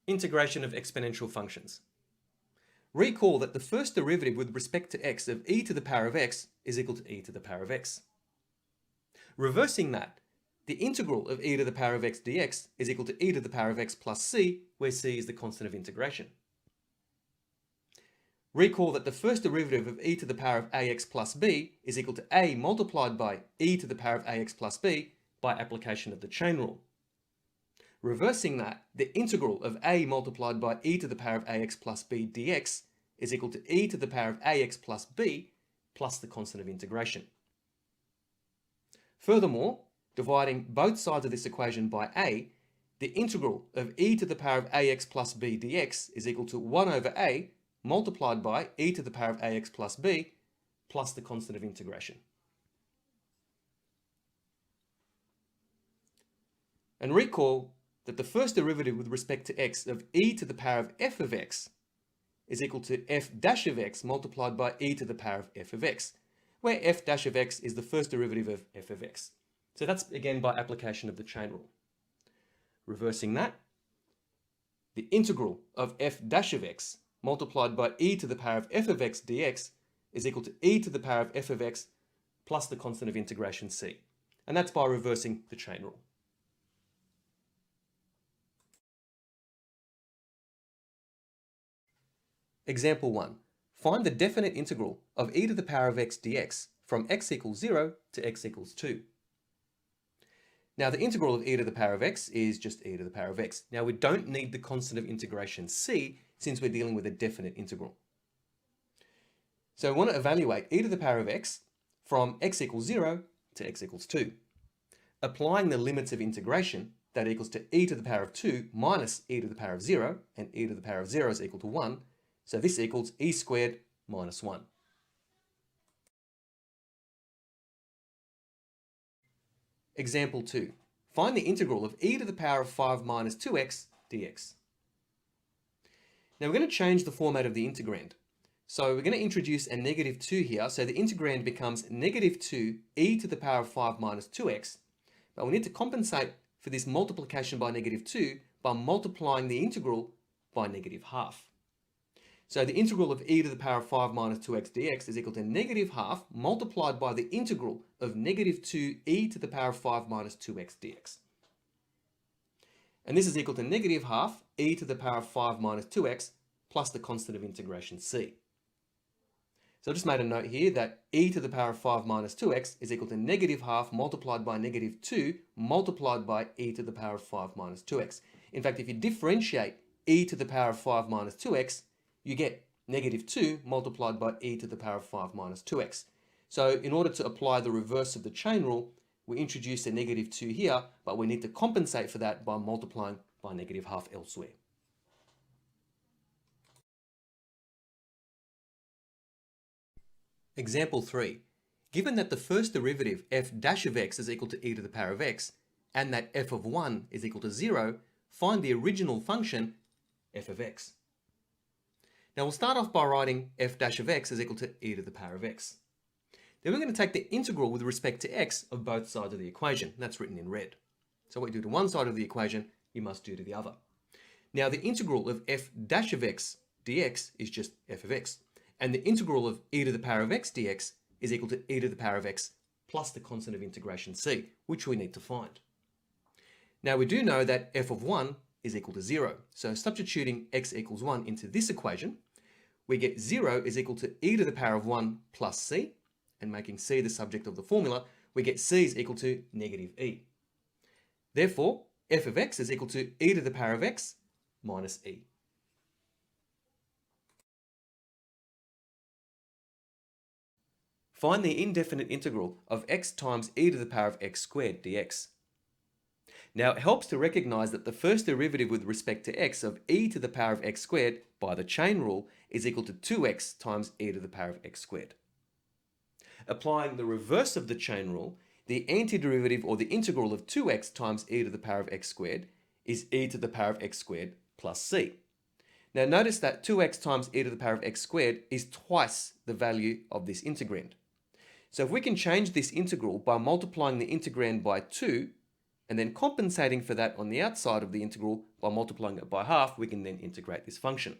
Integration of exponential functions. Recall that the first derivative with respect to x of e to the power of x is equal to e to the power of x. Reversing that, the integral of e to the power of x dx is equal to e to the power of x plus c, where c is the constant of integration. Recall that the first derivative of e to the power of ax plus b is equal to a multiplied by e to the power of ax plus b by application of the chain rule. Reversing that, the integral of a multiplied by e to the power of ax plus b dx is equal to e to the power of ax plus b plus the constant of integration. Furthermore, dividing both sides of this equation by a, the integral of e to the power of ax plus b dx is equal to 1 over a multiplied by e to the power of ax plus b plus the constant of integration. And recall that the first derivative with respect to x of e to the power of f of x is equal to f dash of x multiplied by e to the power of f of x, where f dash of x is the first derivative of f of x. So that's again by application of the chain rule. Reversing that, the integral of f dash of x multiplied by e to the power of f of x dx is equal to e to the power of f of x plus the constant of integration c. And that's by reversing the chain rule. Example 1. Find the definite integral of e to the power of x dx from x equals 0 to x equals 2. Now the integral of e to the power of x is just e to the power of x. Now we don't need the constant of integration c since we're dealing with a definite integral. So we want to evaluate e to the power of x from x equals 0 to x equals 2. Applying the limits of integration, that equals to e to the power of 2 minus e to the power of 0, and e to the power of 0 is equal to 1. So this equals e squared minus 1. Example 2. Find the integral of e to the power of 5 minus 2x dx. Now we're going to change the format of the integrand. So we're going to introduce a negative 2 here. So the integrand becomes negative 2 e to the power of 5 minus 2x. But we need to compensate for this multiplication by negative 2 by multiplying the integral by negative half. So the integral of e to the power of 5 minus 2x dx is equal to negative half multiplied by the integral of negative 2 e to the power of 5 minus 2x dx. And this is equal to negative half e to the power of 5 minus 2x plus the constant of integration c. So I just made a note here that e to the power of 5 minus 2x is equal to negative half multiplied by negative 2 multiplied by e to the power of 5 minus 2x. In fact, if you differentiate e to the power of 5 minus 2x, you get negative 2 multiplied by e to the power of 5 minus 2x. So in order to apply the reverse of the chain rule, we introduce a negative 2 here, but we need to compensate for that by multiplying by negative half elsewhere. Example 3. Given that the first derivative f dash of x is equal to e to the power of x, and that f of 1 is equal to 0, find the original function f of x. Now we'll start off by writing f dash of x is equal to e to the power of x. Then we're going to take the integral with respect to x of both sides of the equation. That's written in red. So what you do to one side of the equation, you must do to the other. Now the integral of f dash of x dx is just f of x. And the integral of e to the power of x dx is equal to e to the power of x plus the constant of integration c, which we need to find. Now we do know that f of 1 is equal to 0. So substituting x equals 1 into this equation, we get 0 is equal to e to the power of 1 plus c, and making c the subject of the formula, we get c is equal to negative e. Therefore, f of x is equal to e to the power of x minus e. Find the indefinite integral of x times e to the power of x squared dx. Now it helps to recognize that the first derivative with respect to x of e to the power of x squared by the chain rule is equal to 2x times e to the power of x squared. Applying the reverse of the chain rule, the antiderivative or the integral of 2x times e to the power of x squared is e to the power of x squared plus c. Now notice that 2x times e to the power of x squared is twice the value of this integrand. So if we can change this integral by multiplying the integrand by 2, And then compensating for that on the outside of the integral by multiplying it by half, we can then integrate this function.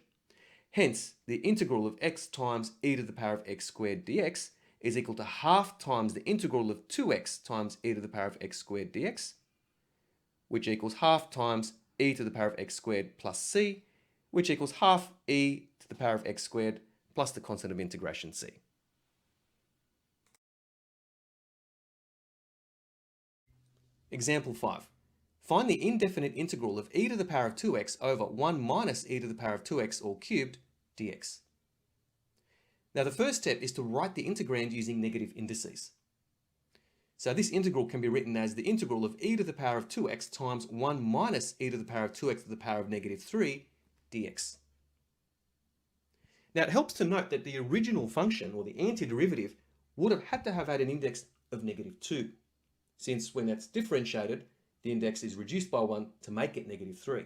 Hence, the integral of x times e to the power of x squared dx is equal to half times the integral of 2x times e to the power of x squared dx, which equals half times e to the power of x squared plus c, which equals half e to the power of x squared plus the constant of integration c. Example 5. Find the indefinite integral of e to the power of 2x over 1 minus e to the power of 2x all cubed dx. Now the first step is to write the integrand using negative indices. So this integral can be written as the integral of e to the power of 2x times 1 minus e to the power of 2x to the power of negative 3 dx. Now it helps to note that the original function, or the antiderivative, would have had to have had an index of negative 2, since when that's differentiated, the index is reduced by 1 to make it negative 3.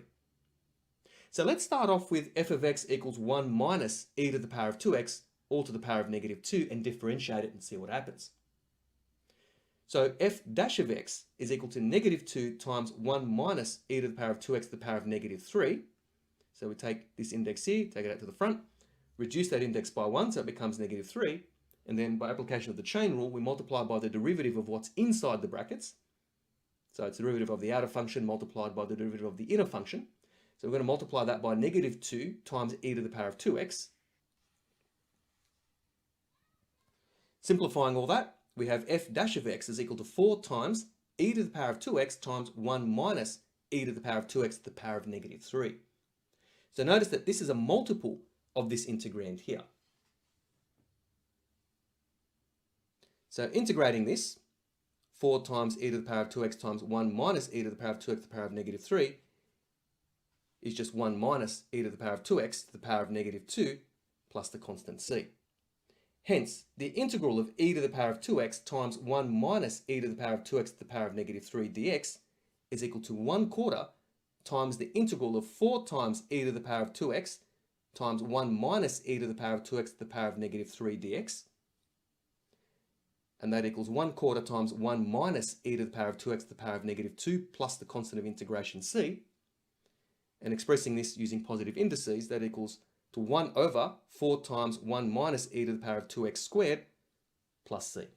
So let's start off with f of x equals 1 minus e to the power of 2x all to the power of negative 2 and differentiate it and see what happens. So f dash of x is equal to negative 2 times 1 minus e to the power of 2x to the power of negative 3. So we take this index here, take it out to the front, reduce that index by 1 so it becomes negative 3, and then by application of the chain rule, we multiply by the derivative of what's inside the brackets. So it's the derivative of the outer function multiplied by the derivative of the inner function. So we're going to multiply that by negative 2 times e to the power of 2x. Simplifying all that, we have f dash of x is equal to 4 times e to the power of 2x times 1 minus e to the power of 2x to the power of negative 3. So notice that this is a multiple of this integrand here. So integrating this, 4 times e to the power of 2x times 1 minus e to the power of 2x to the power of negative 3 is just 1 minus e to the power of 2x to the power of negative 2 plus the constant c. Hence, the integral of e to the power of 2x times 1 minus e to the power of 2x to the power of negative 3 dx is equal to 1/4 times the integral of 4 times e to the power of 2x times 1 minus e to the power of 2x to the power of negative 3 dx. And that equals 1/4 times 1 minus e to the power of 2x to the power of negative 2 plus the constant of integration c. And expressing this using positive indices, that equals to 1 over 4 times 1 minus e to the power of 2x squared plus c.